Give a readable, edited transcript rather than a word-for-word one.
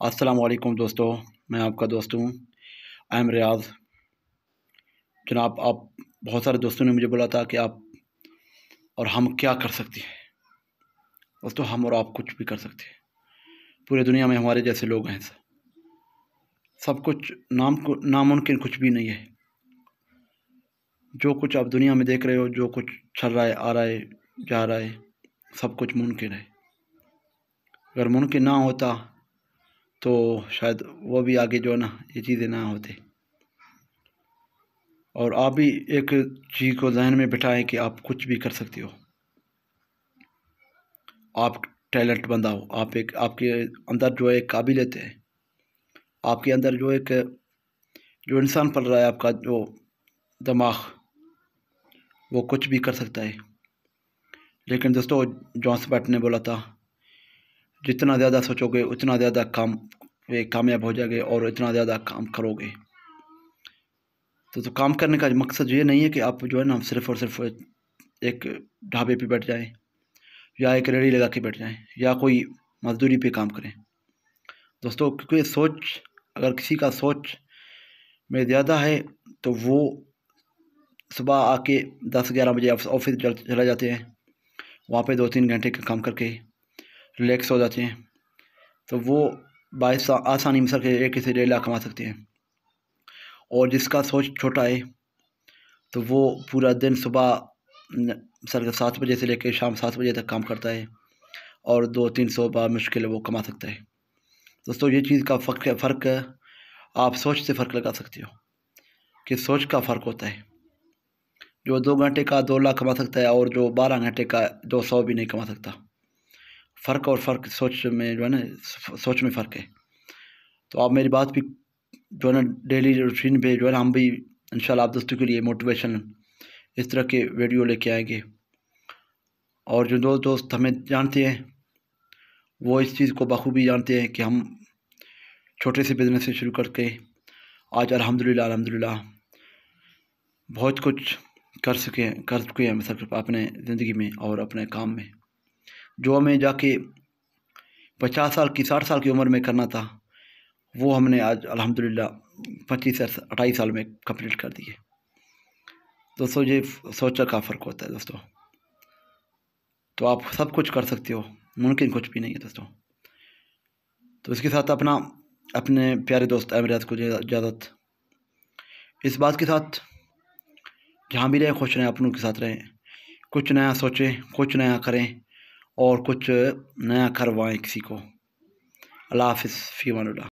अस्सलाम वालेकुम दोस्तों, मैं आपका दोस्त हूँ। आई एम रियाज़। जनाब, आप बहुत सारे दोस्तों ने मुझे बोला था कि आप और हम क्या कर सकते हैं। दोस्तों, हम और आप कुछ भी कर सकते हैं। पूरी दुनिया में हमारे जैसे लोग हैं। सब कुछ नामुमकिन कुछ भी नहीं है। जो कुछ आप दुनिया में देख रहे हो, जो कुछ चल रहा है, आ रहा है, जा रहा है, सब कुछ मुमकिन है। अगर मुमकिन ना होता तो शायद वो भी आगे जो है ना, ये चीज़ें ना होते। और आप भी एक चीज़ को ज़हन में बिठाएं कि आप कुछ भी कर सकते हो। आप टैलेंट बंदा हो, आपके अंदर जो एक काबिलियत है, आपके अंदर जो इंसान पल रहा है, आपका जो दिमाग, वो कुछ भी कर सकता है। लेकिन दोस्तों, जॉन स्पेट ने बोला था, जितना ज़्यादा सोचोगे उतना ज़्यादा कामयाब हो जाओगे और इतना ज़्यादा काम करोगे। तो काम करने का मकसद ये नहीं है कि आप जो है ना सिर्फ़ और सिर्फ एक ढाबे पे बैठ जाएं, या एक रेहड़ी लगा के बैठ जाएं, या कोई मज़दूरी पे काम करें। दोस्तों, क्योंकि अगर किसी का सोच में ज़्यादा है तो वो सुबह आके 10-11 बजे ऑफिस चले जाते हैं। वहाँ पे 2-3 घंटे का काम करके रिलैक्स हो जाते हैं। तो वो आसानी में सर के 1 से 1.5 लाख कमा सकते हैं। और जिसका सोच छोटा है तो वो पूरा दिन सुबह सर 7 बजे से लेकर शाम 7 बजे तक काम करता है और 200-300 बार मुश्किल वो कमा सकता है। दोस्तों, ये चीज़ का फ़र्क आप सोच से फ़र्क लगा सकते हो कि सोच का फ़र्क होता है। जो 2 घंटे का 2 लाख कमा सकता है और जो 12 घंटे का 200 भी नहीं कमा सकता। फ़र्क सोच में जो है ना, सोच में फ़र्क है। तो आप मेरी बात भी जो है ना डेली रूटीन पे जो है ना, हम भी इंशाल्लाह आप दोस्तों के लिए मोटिवेशन इस तरह के वीडियो लेके आएंगे। और जो दोस्त हमें जानते हैं वो इस चीज़ को बखूबी जानते हैं कि हम छोटे से बिज़नेस से शुरू करके आज अल्हम्दुलिल्लाह बहुत कुछ कर चुके हैं सर अपने ज़िंदगी में और अपने काम में। जो हमें जाके 50 साल की 60 साल की उम्र में करना था, वो हमने आज अल्हम्दुलिल्लाह 25 से 28 साल में कंप्लीट कर दिए। दोस्तों, ये सोचा का फ़र्क होता है दोस्तों। तो आप सब कुछ कर सकते हो, मुमकिन कुछ भी नहीं है दोस्तों। तो इसके साथ अपने प्यारे दोस्त अमरियात को इजाज़त। इस बात के साथ जहाँ भी रहें खुश रहें, अपनों के साथ रहें, कुछ नया सोचें, कुछ नया करें और कुछ नया करवाएं किसी को। अल्लाह हाफ़िज़, फ़ी अमानिल्लाह।